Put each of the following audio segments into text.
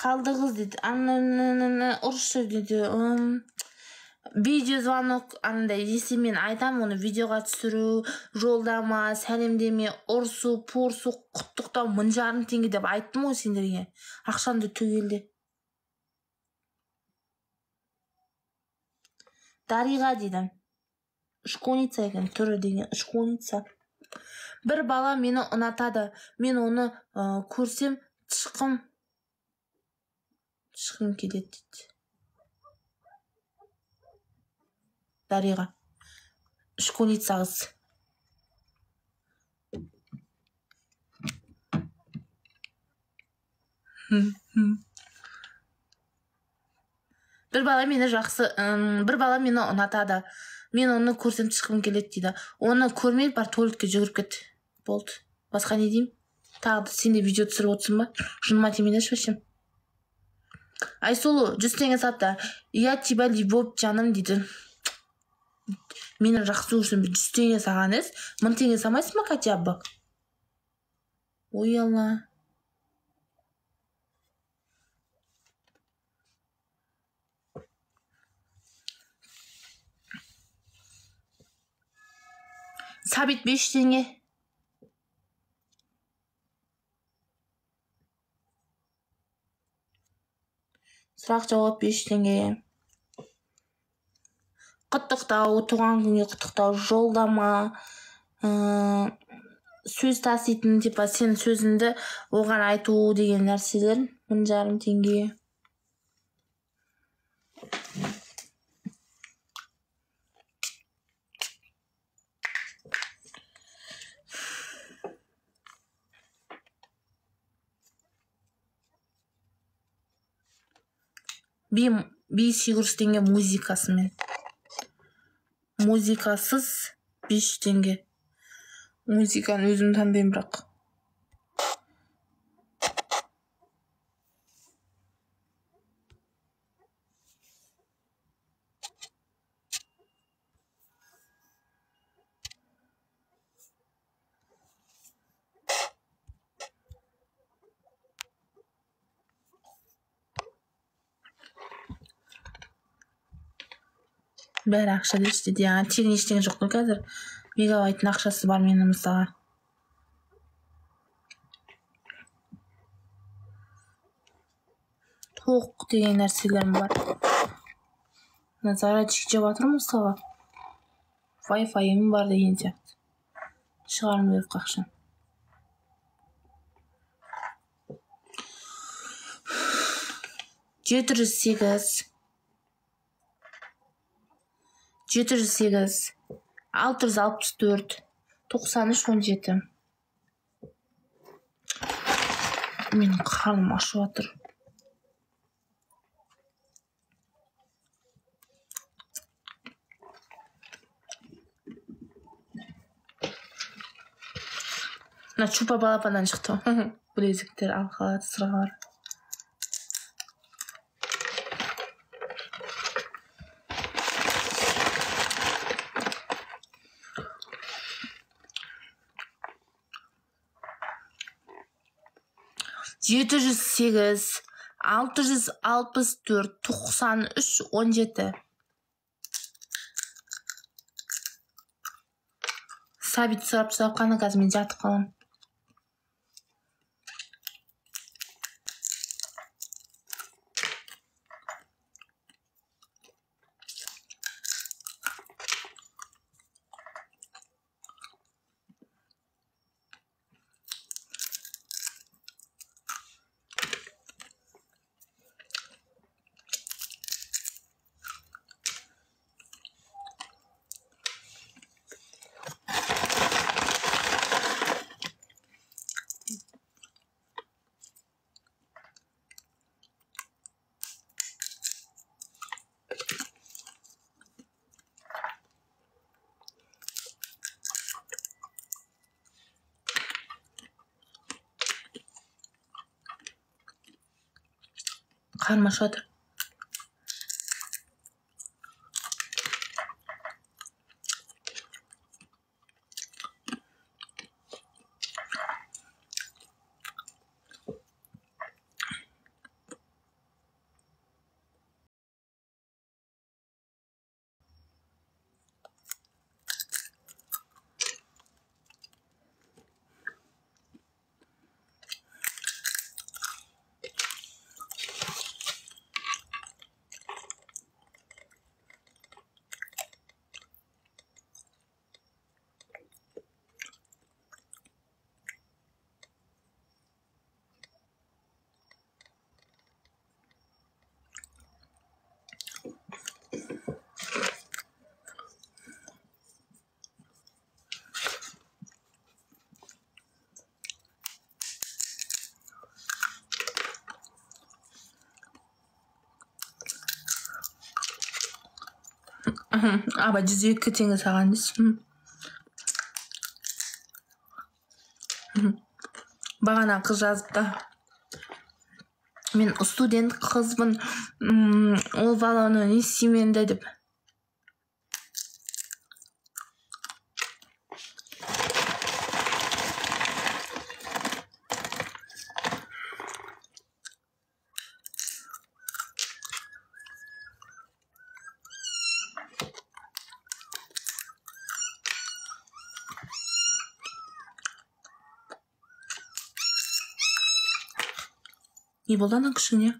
қалдыңыз дейді. Ұрышы дейді. Видеозвонок андай десе мен айтам, оны видеоға түсіру, жолдама, сәлемдеме, ұрсу, порсу, құттықтау 1,500 теңге деп айттым ғой сендерге. Ақшамды түгелде. Дариға дейді. Школьница екен, түрі деген школьница. Бір бала мені ұнатады. Мен оны көрсем тышқым келеді дейді. Дариға. Школьница қыз. Бір бала мені ұнатады. Мен оны көрсем тышқым келеді дейді. Оны көрмей бар туалетке жүгіріп кет. Болды. Басқа не деймін? Тағы сен де видео түсіріп отырсың ба? Жыныма тимейдеші вообще. Айсулу 100 теңге сатты. Я тебя любовь жаным дейді. Мені жақсы көрсем 100 теңге саған ес. 1000 теңге самайсың ба хотя бы? Ой алла. Сабит 5 теңге. Сұрақ жауап 5 теңге. Құттықтау, туған күнге құттықтау, жолдама, сөз таситын, типа сен сөзіңді оған айту деген нәрселер 1,500 теңге. Би 800 теңге музыкасымен. Музыкасыз 5 теңге. Музыканы өзім таңдаймын бірақ. Бәрі ақша дешті де. Тегін ештеңе жоқ қой қазір. Мегабайттың ақшасы бар менің мысалға. Тоқ деген нәрселерім бар. Зарядчик жеп жатырмын мысалға. Wi-Fi-ім бар деген сияқты. Шығарым беріп қақшам. $708 664 93 17. Менің қарным ашып жатыр. Мына чупа балапаннан шықты. Білезіктер, алқалар, сырғалар. $708 664 93 17. Сабит сұрап қаны қазір мен жатып қалам. Қарным ашып жатыр. Аба 102 теңге саған дейсің. Бағана қыз жазыпты. Мен студент қызбын, ол баланы не істеймін енді деп. Не болды ана күшіңе?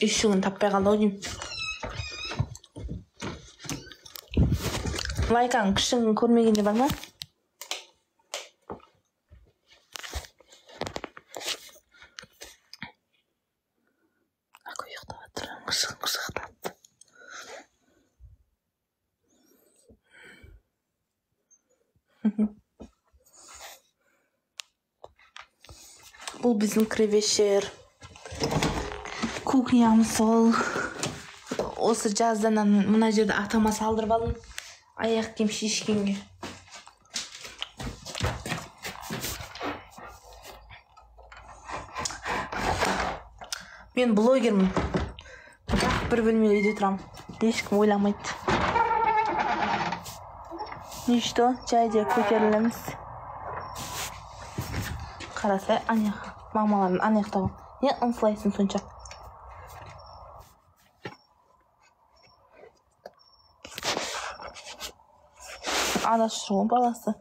Үйшігін таппай қалды ау деймін. Лайканың күшігін көрмегенде бар ма? Ақы ұйықтап жатыр, күшіктатты. Бұл біздің кіребешер. Кухнямыз сол. Осы жаздан мына жерде атама салдырып алдым. Аяқ киім шешкенге. Мен блогермін. Бір бөлмелі үйде тұрам. Ешкім ойламайды. Ничто, жайда көтерілеміз. Қарасай, анаяқ. Мамаларын анаяқтауы. Не ұмсылайсың сонша? Адасып жүрген баласы.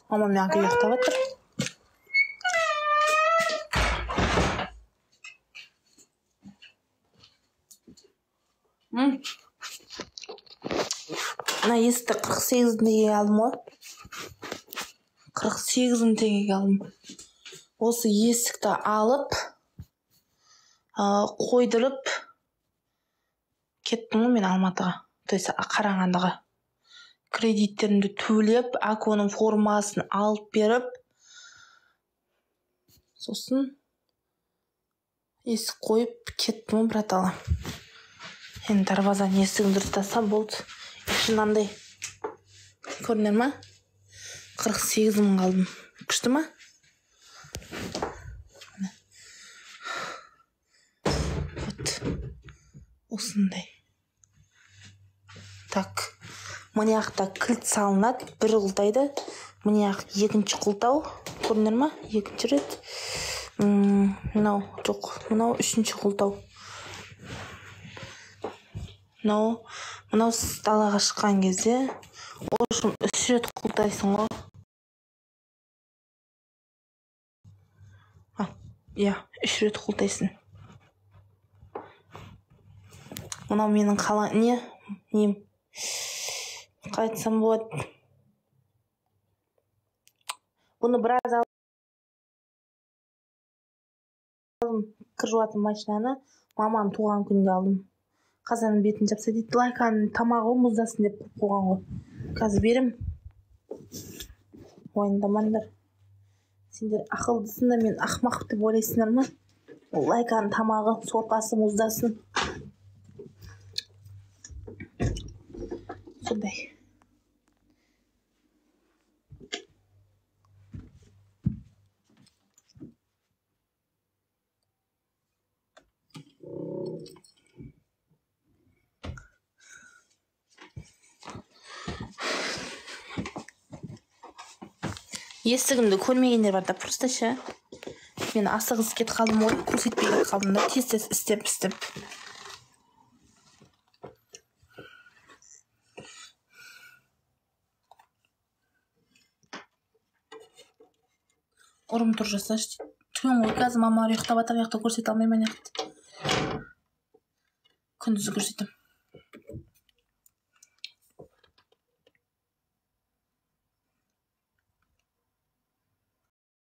Мамам мені ұйықтап жатыр. Мына есікті 48 теңгеге алдым ғой. 48 теңгеге алдым. Осы есікті алып, қойдырып кеттім ғой мен Алматыға. То есть Қарағандыға. Кредиттерімді төлеп, Аконың формасын алып беріп, сосын есік қойып кеттім, братала. Енді дарбазаның есігін дұрыстасам болды. Ішінандай. Көрінер ма? 48 мың қалдым. Күшті ма? Вот. Осындай. Так. Мынаяқта кілт салынады, бір құлтайды. Мынаяқ екінші құлтау. Көрінер ма? Екінші рет. Мынау, жоқ. Мынау үшінші құлтау. Мынау далаға шыққан кезде, ошым 3 рет құлтайсың ғой. Иә, 3 рет құлтайсың. Мынау менің қалан... Нем? Қайтсам болады. Бұны біраз алдым. Кір жуатын машинаны мамам туған күнде алдым. Қазанның бетін жапса дейді, Лайканың тамағы мұздасын деп қойған ғой. Қазір берем. Уайымдамаңдар. Сендер ақылдысыңдар, мен ақымақ деп ойлайсыңдар ма? Лайканың тамағы, сорпасы мұздасын. Сондай. Есігімді көрмегендер бар да, просто ше. Мен асығыс кетіп қалдым ғой, көрсетпей кетіп қалдым да, тез істеп. Ұрым тұр жасашы. Түн ғой, қазір мама ұйықтап жатыр, ұйықта көрсете алмаймын аяқты. Күндізі көрсетем.